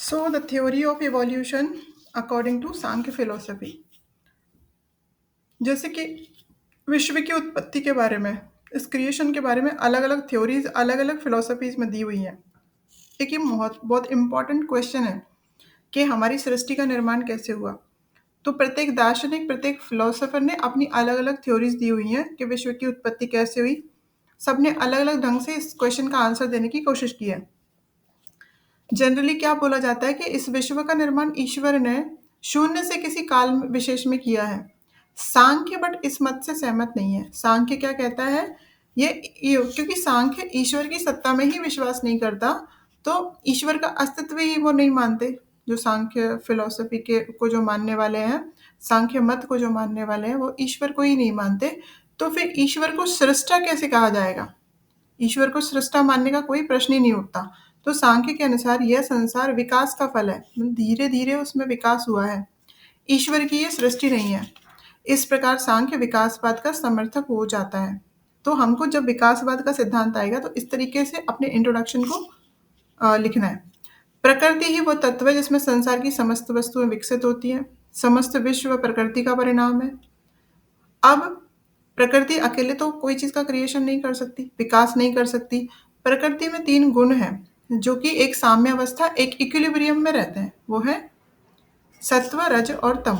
So, the theory of evolution according to Sankhya philosophy, जैसे कि विश्व की उत्पत्ति के बारे में, इस क्रिएशन के बारे में अलग अलग थ्योरीज अलग अलग फिलोसफीज में दी हुई हैं। एक ये बहुत बहुत इंपॉर्टेंट क्वेश्चन है कि हमारी सृष्टि का निर्माण कैसे हुआ। तो प्रत्येक दार्शनिक, प्रत्येक फिलोसोफर ने अपनी अलग अलग थ्योरीज दी हुई हैं कि विश्व की उत्पत्ति कैसे हुई। सबने अलग अलग ढंग से इस क्वेश्चन का आंसर देने की कोशिश की है। जनरली क्या बोला जाता है कि इस विश्व का निर्माण ईश्वर ने शून्य से किसी काल विशेष में किया है। सांख्य बट इस मत से सहमत नहीं है। सांख्य क्या कहता है, क्योंकि सांख्य ईश्वर की सत्ता में ही विश्वास नहीं करता, तो ईश्वर का अस्तित्व ही वो नहीं मानते। जो सांख्य फिलोसफी के को जो मानने वाले हैं, सांख्य मत को जो मानने वाले हैं, वो ईश्वर को ही नहीं मानते। तो फिर ईश्वर को सृष्टा कैसे कहा जाएगा? ईश्वर को सृष्टा मानने का कोई प्रश्न ही नहीं उठता। तो सांख्य के अनुसार यह संसार विकास का फल है, धीरे धीरे उसमें विकास हुआ है, ईश्वर की ये सृष्टि नहीं है। इस प्रकार सांख्य विकासवाद का समर्थक हो जाता है। तो हमको जब विकासवाद का सिद्धांत आएगा तो इस तरीके से अपने इंट्रोडक्शन को लिखना है। प्रकृति ही वो तत्व है जिसमें संसार की समस्त वस्तुएं विकसित होती हैं। समस्त विश्व प्रकृति का परिणाम है। अब प्रकृति अकेले तो कोई चीज़ का क्रिएशन नहीं कर सकती, विकास नहीं कर सकती। प्रकृति में 3 गुण हैं, जो कि एक साम्यावस्था, एक इक्विलिब्रियम में रहते हैं। वो है सत्व, रज और तम।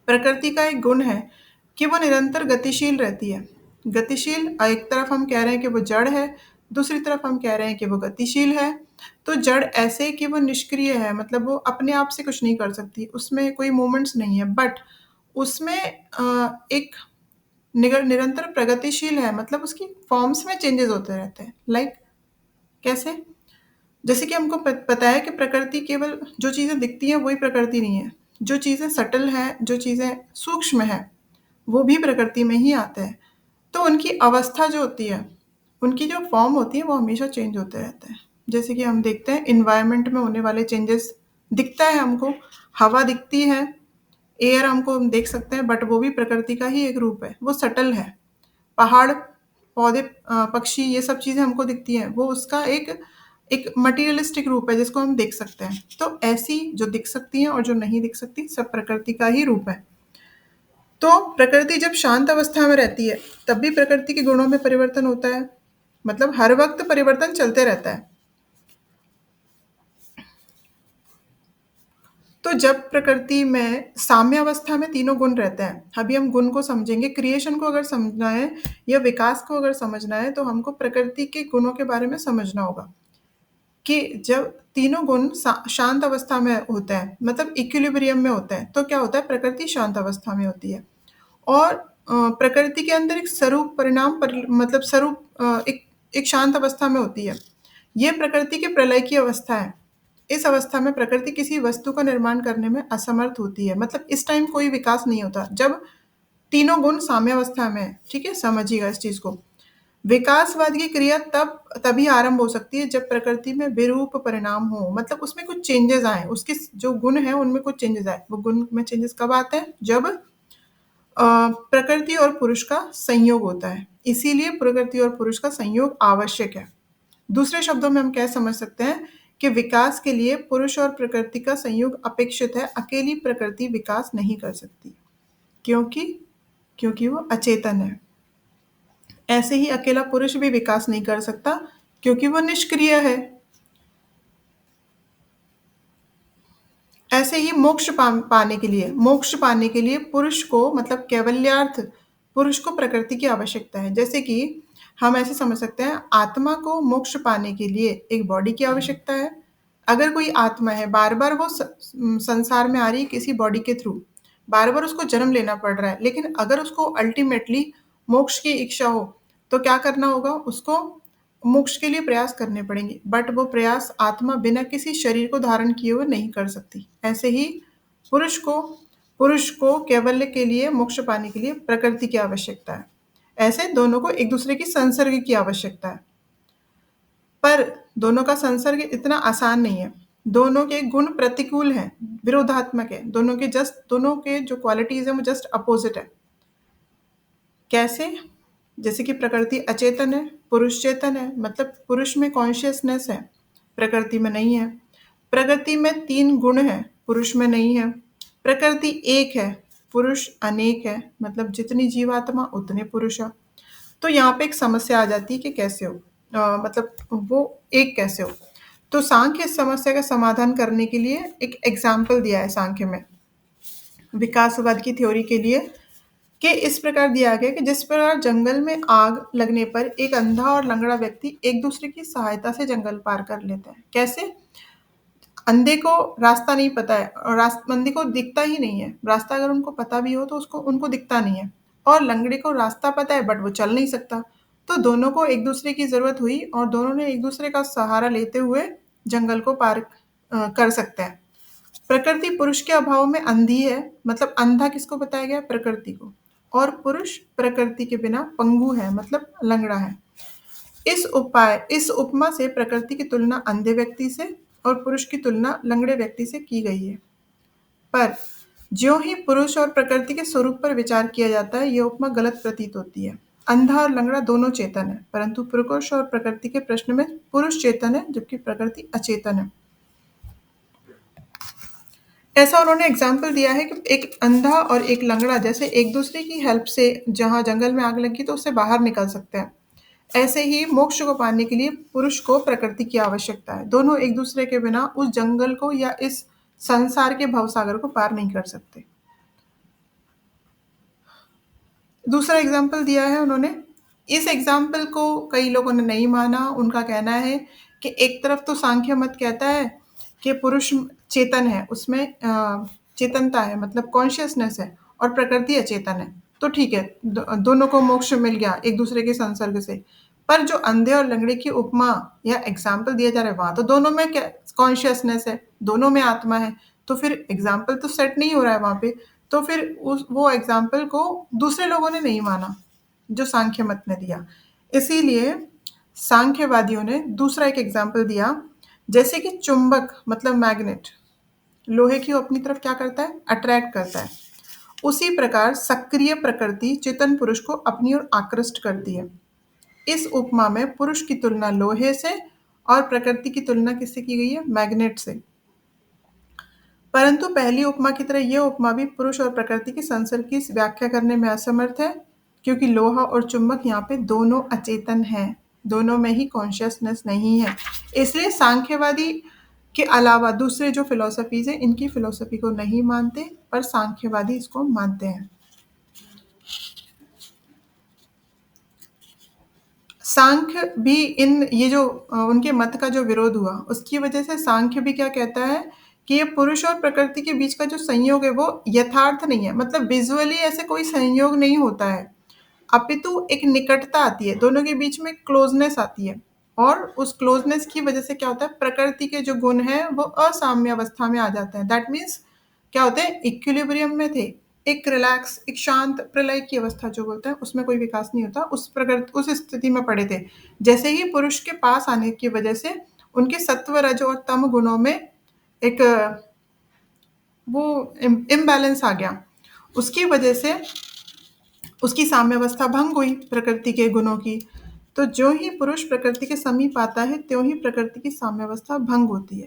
प्रकृति का एक गुण है कि वो निरंतर गतिशील रहती है। गतिशील, एक तरफ हम कह रहे हैं कि वो जड़ है, दूसरी तरफ हम कह रहे हैं कि वो गतिशील है। तो जड़ ऐसे कि वो निष्क्रिय है, मतलब वो अपने आप से कुछ नहीं कर सकती, उसमें कोई मूवमेंट्स नहीं है, बट उसमें एक निरंतर प्रगतिशील है, मतलब उसकी फॉर्म्स में चेंजेस होते रहते हैं। लाइक कैसे? जैसे कि हमको पता है कि प्रकृति केवल जो चीज़ें दिखती हैं वही प्रकृति नहीं है। जो चीज़ें सटल हैं, जो चीज़ें सूक्ष्म हैं, वो भी प्रकृति में ही आते हैं। तो उनकी अवस्था जो होती है, उनकी जो फॉर्म होती है, वो हमेशा चेंज होते रहते हैं। जैसे कि हम देखते हैं इन्वायरमेंट में होने वाले चेंजेस दिखता है हमको, हवा दिखती है, एयर हमको हम देख सकते हैं, बट वो भी प्रकृति का ही एक रूप है, वो सटल है। पहाड़, पौधे, पक्षी, ये सब चीज़ें हमको दिखती हैं, वो उसका एक एक मटेरियलिस्टिक रूप है जिसको हम देख सकते हैं। तो ऐसी जो दिख सकती हैं और जो नहीं दिख सकती, सब प्रकृति का ही रूप है। तो प्रकृति जब शांत अवस्था में रहती है, तब भी प्रकृति के गुणों में परिवर्तन होता है, मतलब हर वक्त परिवर्तन चलते रहता है। तो जब प्रकृति में साम्य अवस्था में तीनों गुण रहते हैं, अभी हम गुण को समझेंगे। क्रिएशन को अगर समझना है या विकास को अगर समझना है, तो हमको प्रकृति के गुणों के बारे में समझना होगा कि जब तीनों गुण शांत अवस्था में होते हैं, मतलब इक्विलिब्रियम में होते हैं, तो क्या होता है, प्रकृति शांत अवस्था में होती है। और प्रकृति के अंदर एक स्वरूप परिणाम पर, मतलब स्वरूप एक शांत अवस्था में होती है। ये प्रकृति के प्रलय की अवस्था है। इस अवस्था में प्रकृति किसी वस्तु का निर्माण करने में असमर्थ होती है, मतलब इस टाइम कोई विकास नहीं होता जब तीनों गुण साम्यावस्था में है। ठीक है, समझिएगा इस चीज को। विकासवाद की क्रिया तभी आरंभ हो सकती है जब प्रकृति में विरूप परिणाम हो, मतलब उसमें कुछ चेंजेस आए, उसके जो गुण है उनमें कुछ चेंजेस आए। वो गुण में चेंजेस कब आते हैं? जब प्रकृति और पुरुष का संयोग होता है। इसीलिए प्रकृति और पुरुष का संयोग आवश्यक है। दूसरे शब्दों में हम क्या समझ सकते हैं कि विकास के लिए पुरुष और प्रकृति का संयोग अपेक्षित है। अकेली प्रकृति विकास नहीं कर सकती, क्योंकि क्योंकि वो अचेतन है। ऐसे ही अकेला पुरुष भी विकास नहीं कर सकता, क्योंकि वो निष्क्रिय है। ऐसे ही मोक्ष पाने के लिए पुरुष को, मतलब कैवल्यार्थ, पुरुष को प्रकृति की आवश्यकता है। जैसे कि हम ऐसे समझ सकते हैं, आत्मा को मोक्ष पाने के लिए एक बॉडी की आवश्यकता है। अगर कोई आत्मा है, बार बार वो संसार में आ रही है किसी बॉडी के थ्रू, बार बार उसको जन्म लेना पड़ रहा है, लेकिन अगर उसको अल्टीमेटली मोक्ष की इच्छा हो, तो क्या करना होगा? उसको मोक्ष के लिए प्रयास करने पड़ेंगे, बट वो प्रयास आत्मा बिना किसी शरीर को धारण किए हुए नहीं कर सकती। ऐसे ही पुरुष को पुरुष को कैवल्य के लिए, मोक्ष पाने के लिए प्रकृति की आवश्यकता है। ऐसे दोनों को एक दूसरे की संसर्ग की आवश्यकता है, पर दोनों का संसर्ग इतना आसान नहीं है। दोनों के गुण प्रतिकूल हैं, विरोधात्मक है। दोनों के जो क्वालिटीज है वो जस्ट अपोजिट है। कैसे? जैसे कि प्रकृति अचेतन है, पुरुष चेतन है, मतलब पुरुष में कॉन्शियसनेस है, प्रकृति में नहीं है। प्रकृति में 3 गुण हैं, पुरुष में नहीं है। प्रकृति एक है, पुरुष अनेक है, मतलब जितनी जीवात्मा उतने पुरुष हैं। तो यहाँ पे एक समस्या आ जाती है कि कैसे हो, मतलब वो एक कैसे हो। तो सांख्य इस समस्या का समाधान करने के लिए एक एग्जाम्पल दिया है सांख्य में, विकासवाद की थ्योरी के लिए, कि इस प्रकार दिया गया कि जिस प्रकार जंगल में आग लगने पर एक अंधा और लंगड़ा व्यक्ति एक दूसरे की सहायता से जंगल पार कर लेते हैं। कैसे? अंधे को रास्ता नहीं पता है और अंधे को दिखता ही नहीं है। रास्ता अगर उनको पता भी हो तो उसको उनको दिखता नहीं है। और लंगड़े को रास्ता पता है बट वो चल नहीं सकता। तो दोनों को एक दूसरे की ज़रूरत हुई और दोनों ने एक दूसरे का सहारा लेते हुए जंगल को पार कर सकते हैं। प्रकृति पुरुष के अभाव में अंधी है, मतलब अंधा किसको बताया गया? प्रकृति को। और पुरुष प्रकृति के बिना पंगु है, मतलब लंगड़ा है। इस उपमा से प्रकृति की तुलना अंधे व्यक्ति से और पुरुष की तुलना लंगड़े व्यक्ति से की गई है। पर ज्यों ही पुरुष और प्रकृति के स्वरूप पर विचार किया जाता है, यह उपमा गलत प्रतीत होती है। अंधा और लंगड़ा दोनों चेतन है, परंतु पुरुष और प्रकृति के प्रश्न में पुरुष चेतन है जबकि प्रकृति अचेतन है। ऐसा उन्होंने एग्जाम्पल दिया है कि एक अंधा और एक लंगड़ा जैसे एक दूसरे की हेल्प से जहाँ जंगल में आग लगी तो उससे बाहर निकल सकते हैं, ऐसे ही मोक्ष को पाने के लिए पुरुष को प्रकृति की आवश्यकता है। दोनों एक दूसरे के बिना उस जंगल को या इस संसार के भवसागर को पार नहीं कर सकते। दूसरा एग्जाम्पल दिया है उन्होंने। इस एग्जाम्पल को कई लोगों ने नहीं माना। उनका कहना है कि एक तरफ तो सांख्य मत कहता है कि पुरुष चेतन है, उसमें चेतनता है, मतलब कॉन्शियसनेस है, और प्रकृति अचेतन है। तो ठीक है, दोनों को मोक्ष मिल गया एक दूसरे के संसर्ग से। पर जो अंधे और लंगड़े की उपमा या एग्जाम्पल दिया जा रहा है वहां तो दोनों में क्या कॉन्शियसनेस है, दोनों में आत्मा है। तो फिर एग्जाम्पल तो सेट नहीं हो रहा है वहां पे। तो फिर उस वो एग्जाम्पल को दूसरे लोगों ने नहीं माना जो सांख्य मत ने दिया। इसीलिए सांख्यवादियों ने दूसरा एक एग्जाम्पल दिया, जैसे कि चुंबक मतलब मैग्नेट लोहे की अपनी तरफ क्या करता है? अट्रैक्ट करता है। उसी प्रकार सक्रिय प्रकृति चेतन पुरुष को अपनी ओर आकृष्ट करती है। इस उपमा में पुरुष की तुलना लोहे से और प्रकृति की तुलना किससे की गई है? मैग्नेट से। परंतु पहली उपमा की तरह यह उपमा भी पुरुष और प्रकृति के संसर्ग की व्याख्या करने में असमर्थ है, क्योंकि लोहा और चुंबक यहाँ पे दोनों अचेतन हैं, दोनों में ही कॉन्शियसनेस नहीं है। इसलिए सांख्यवादी के अलावा दूसरे जो फिलोसफीज है इनकी फिलोसफी को नहीं मानते, पर सांख्यवादी इसको मानते हैं। सांख्य भी इन ये जो उनके मत का जो विरोध हुआ उसकी वजह से सांख्य भी क्या कहता है कि ये पुरुष और प्रकृति के बीच का जो संयोग है वो यथार्थ नहीं है, मतलब विजुअली ऐसे कोई संयोग नहीं होता है, अपितु एक निकटता आती है, दोनों के बीच में क्लोजनेस आती है। और उस क्लोजनेस की वजह से क्या होता है? प्रकृति के जो गुण हैं वो असाम्य अवस्था में आ जाते हैं। दैट मीन्स क्या होते हैं? इक्विलिब्रियम में थे, एक रिलैक्स एक शांत प्रलय की अवस्था जो बोलते हैं उसमें कोई विकास नहीं होता, उस स्थिति में पड़े थे। जैसे ही पुरुष के पास आने की वजह से उनके सत्व रज और तम गुणों में एक वो इम्बैलेंस आ गया, उसकी वजह से उसकी साम्यावस्था भंग हुई प्रकृति के गुणों की। तो जो ही पुरुष प्रकृति के समीप आता है त्यों ही प्रकृति की साम्यावस्था भंग होती है,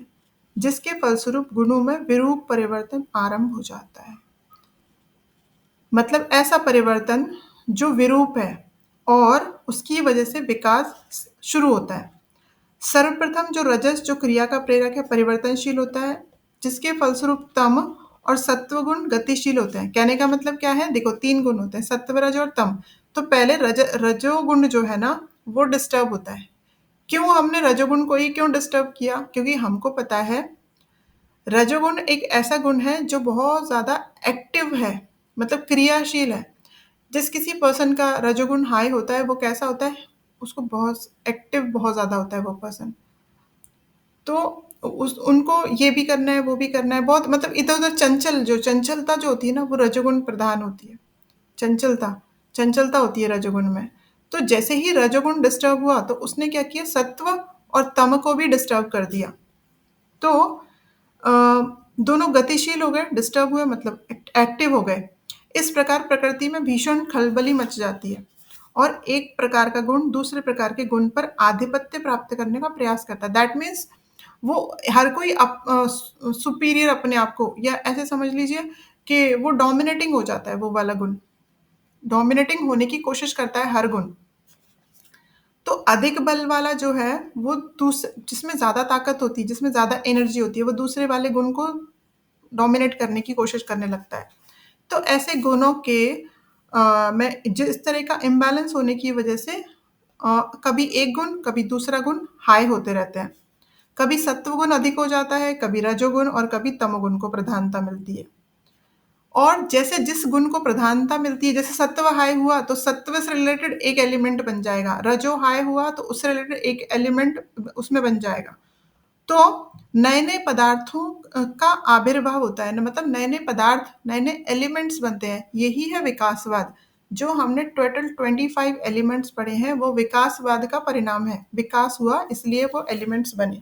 जिसके फलस्वरूप गुणों में विरूप परिवर्तन आरंभ हो जाता है। मतलब ऐसा परिवर्तन जो विरूप है और उसकी वजह से विकास शुरू होता है। सर्वप्रथम जो रजस जो क्रिया का प्रेरक है परिवर्तनशील होता है, जिसके फलस्वरूप तम और सत्वगुण गतिशील होते हैं। कहने का मतलब क्या है? देखो 3 गुण होते हैं, सत्व रज और तम। तो पहले रजोगुण जो है ना वो डिस्टर्ब होता है। क्यों हमने रजोगुण को ही क्यों डिस्टर्ब किया? क्योंकि हमको पता है रजोगुण एक ऐसा गुण है जो बहुत ज्यादा एक्टिव है, मतलब क्रियाशील है। जिस किसी पर्सन का रजोगुण हाई होता है वो कैसा होता है? उसको बहुत एक्टिव बहुत ज्यादा होता है वो पर्सन। तो उस उनको ये भी करना है वो भी करना है, बहुत मतलब इधर उधर चंचल, जो चंचलता जो होती है ना वो रजोगुण प्रधान होती है। चंचलता चंचलता होती है रजोगुण में। तो जैसे ही रजोगुण डिस्टर्ब हुआ तो उसने क्या किया? सत्व और तम को भी डिस्टर्ब कर दिया। तो अ, दोनों गतिशील हो गए, डिस्टर्ब हुए मतलब एक्टिव हो गए। इस प्रकार प्रकृति में भीषण खलबली मच जाती है और एक प्रकार का गुण दूसरे प्रकार के गुण पर आधिपत्य प्राप्त करने का प्रयास करता है। दैट मीन्स वो हर कोई सुपीरियर अपने आप को या ऐसे समझ लीजिए कि वो डोमिनेटिंग हो जाता है वो वाला गुण। डोमिनेटिंग होने की कोशिश करता है हर गुण। तो अधिक बल वाला जो है वो जिसमें ज़्यादा ताकत होती है, जिसमें ज़्यादा एनर्जी होती है, वो दूसरे वाले गुण को डोमिनेट करने की कोशिश करने लगता है। तो ऐसे गुणों के में जिस तरह का इम्बैलेंस होने की वजह से कभी एक गुण, कभी दूसरा गुण हाई होते रहते हैं। कभी सत्वगुण अधिक हो जाता है, कभी रजोगुण और कभी तमोगुण को प्रधानता मिलती है। और जैसे जिस गुण को प्रधानता मिलती है, जैसे सत्व हाई हुआ तो सत्व से रिलेटेड एक एलिमेंट बन जाएगा, रजो हाई हुआ तो उससे रिलेटेड एक एलिमेंट उसमें बन जाएगा। तो नए-नए पदार्थों का आविर्भाव होता है ना, मतलब नए-नए पदार्थ, नए-नए एलिमेंट्स बनते हैं। यही है विकासवाद। जो हमने टोटल 25 एलिमेंट्स पढ़े हैं, वो विकासवाद का परिणाम है। विकास हुआ इसलिए वो एलिमेंट्स बने।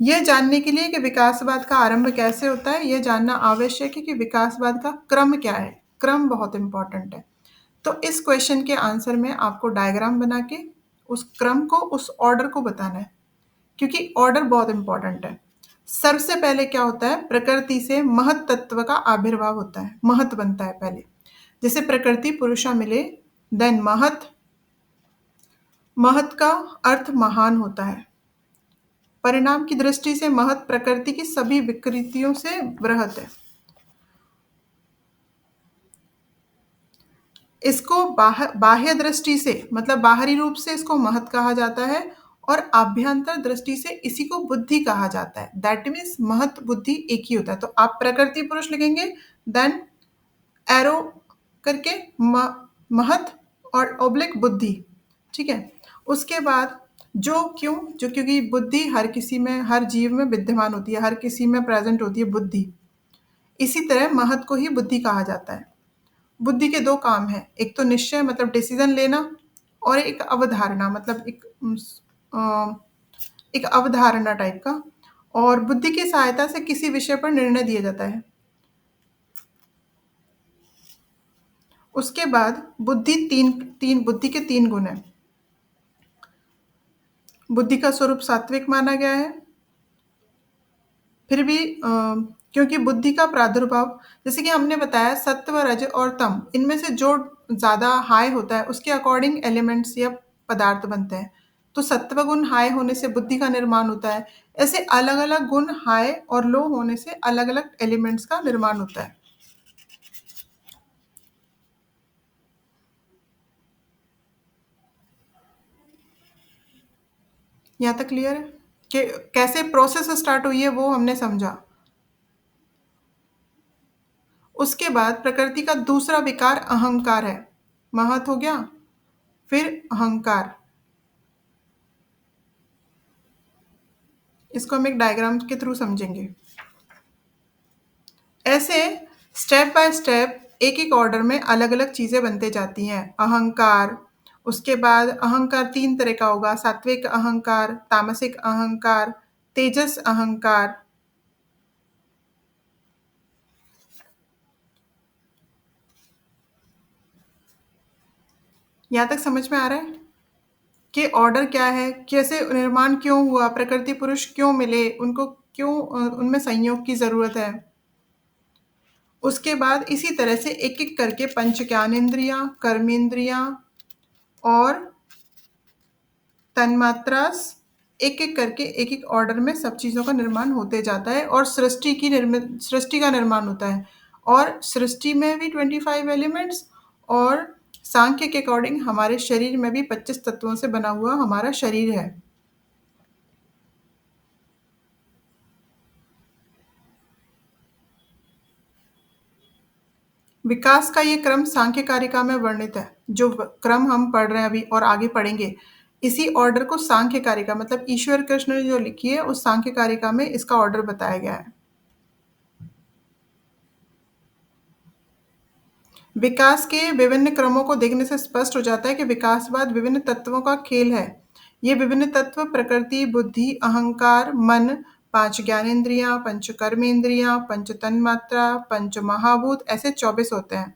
यह जानने के लिए कि विकासवाद का आरंभ कैसे होता है, यह जानना आवश्यक है कि विकासवाद का क्रम क्या है। क्रम बहुत इम्पोर्टेंट है। तो इस क्वेश्चन के आंसर में आपको डायग्राम बना के उस क्रम को, उस ऑर्डर को बताना है। क्योंकि ऑर्डर बहुत इंपॉर्टेंट है। सबसे पहले क्या होता है, प्रकृति से महत तत्व का आविर्भाव होता है, महत बनता है पहले। जैसे प्रकृति पुरुषा मिले, देन महत। महत का अर्थ महान होता है। परिणाम की दृष्टि से महत प्रकृति की सभी विकृतियों से बृहत है। इसको बाह्य दृष्टि से, मतलब बाहरी रूप से इसको महत कहा जाता है और आभ्यंतर दृष्टि से इसी को बुद्धि कहा जाता है। दैट मीन्स महत बुद्धि एक ही होता है। तो आप प्रकृति पुरुष लिखेंगे, देन एरो करके महत और ऑब्लिक बुद्धि, ठीक है। उसके बाद जो क्यों, जो क्योंकि बुद्धि हर किसी में, हर जीव में विद्यमान होती है, हर किसी में प्रेजेंट होती है बुद्धि। इसी तरह महत को ही बुद्धि कहा जाता है। बुद्धि के दो काम हैं, एक तो निश्चय मतलब डिसीजन लेना, और एक अवधारणा मतलब एक अवधारणा टाइप का। और बुद्धि की सहायता से किसी विषय पर निर्णय दिया जाता है। उसके बाद बुद्धि तीन तीन बुद्धि के तीन गुण हैं। बुद्धि का स्वरूप सात्विक माना गया है। फिर भी क्योंकि बुद्धि का प्रादुर्भाव, जैसे कि हमने बताया सत्व, रज और तम, इनमें से जो ज़्यादा हाई होता है उसके अकॉर्डिंग एलिमेंट्स या पदार्थ बनते हैं। तो सत्व गुण हाई होने से बुद्धि का निर्माण होता है। ऐसे अलग-अलग गुण हाई और लो होने से अलग-अलग एलिमेंट्स का निर्माण होता है। यहाँ तक क्लियर है कि कैसे प्रोसेस स्टार्ट हुई है, वो हमने समझा। उसके बाद प्रकृति का दूसरा विकार अहंकार है। महत हो गया, फिर अहंकार। इसको हम एक डायग्राम के थ्रू समझेंगे। ऐसे स्टेप बाय स्टेप एक एक ऑर्डर में अलग अलग चीज़ें बनते जाती हैं। अहंकार, उसके बाद अहंकार तीन तरह का होगा, सात्विक अहंकार, तामसिक अहंकार, तेजस अहंकार। यहाँ तक समझ में आ रहा है कि ऑर्डर क्या है, कैसे निर्माण क्यों हुआ, प्रकृति पुरुष क्यों मिले, उनको क्यों उनमें संयोग की ज़रूरत है। उसके बाद इसी तरह से एक-एक करके पंच ज्ञानेंद्रियाँ, कर्मेंद्रियाँ और तन्मात्रास, एक-एक करके एक-एक ऑर्डर में सब चीज़ों का निर्माण होते जाता है और सृष्टि का निर्माण होता है। और सृष्टि में भी 25 एलिमेंट्स, और सांख्य के अकॉर्डिंग हमारे शरीर में भी 25 तत्वों से बना हुआ हमारा शरीर है। विकास का ये क्रम सांख्य कारिका में वर्णित है। जो क्रम हम पढ़ रहे हैं अभी और आगे पढ़ेंगे, इसी ऑर्डर को सांख्य कारिका मतलब ईश्वर कृष्ण ने जो लिखी है उस सांख्य कारिका में इसका ऑर्डर बताया गया है। विकास के विभिन्न क्रमों को देखने से स्पष्ट हो जाता है कि विकासवाद विभिन्न तत्वों का खेल है। ये विभिन्न तत्व प्रकृति, बुद्धि, अहंकार, मन, 5 ज्ञानेंद्रियाँ, पंच कर्मेंद्रियाँ, पंच तन्मात्रा, पंच महाभूत, ऐसे 24 होते हैं।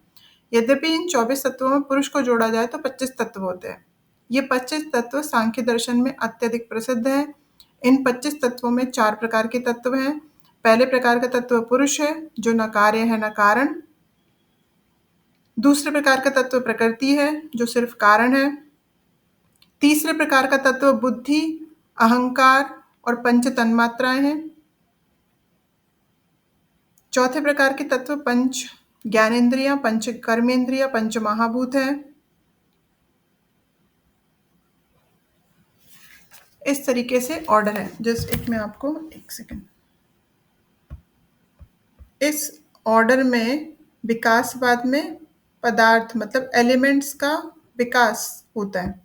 यद्यपि इन 24 तत्वों में पुरुष को जोड़ा जाए तो 25 तत्व होते हैं। ये 25 तत्व सांख्य दर्शन में अत्यधिक प्रसिद्ध हैं। इन 25 तत्वों में 4 प्रकार के तत्व हैं। पहले प्रकार का तत्व पुरुष है, जो न कार्य है न कारण। दूसरे प्रकार का तत्व प्रकृति है, जो सिर्फ कारण है। तीसरे प्रकार का तत्व बुद्धि, अहंकार और पंच तन्मात्राएं हैं। चौथे प्रकार के तत्व पंच ज्ञानेंद्रियां, पंच कर्मेंद्रियां, पंच महाभूत हैं। इस तरीके से ऑर्डर है। जस्ट एक मैं आपको एक सेकंड, इस ऑर्डर में विकासवाद में पदार्थ मतलब एलिमेंट्स का विकास होता है।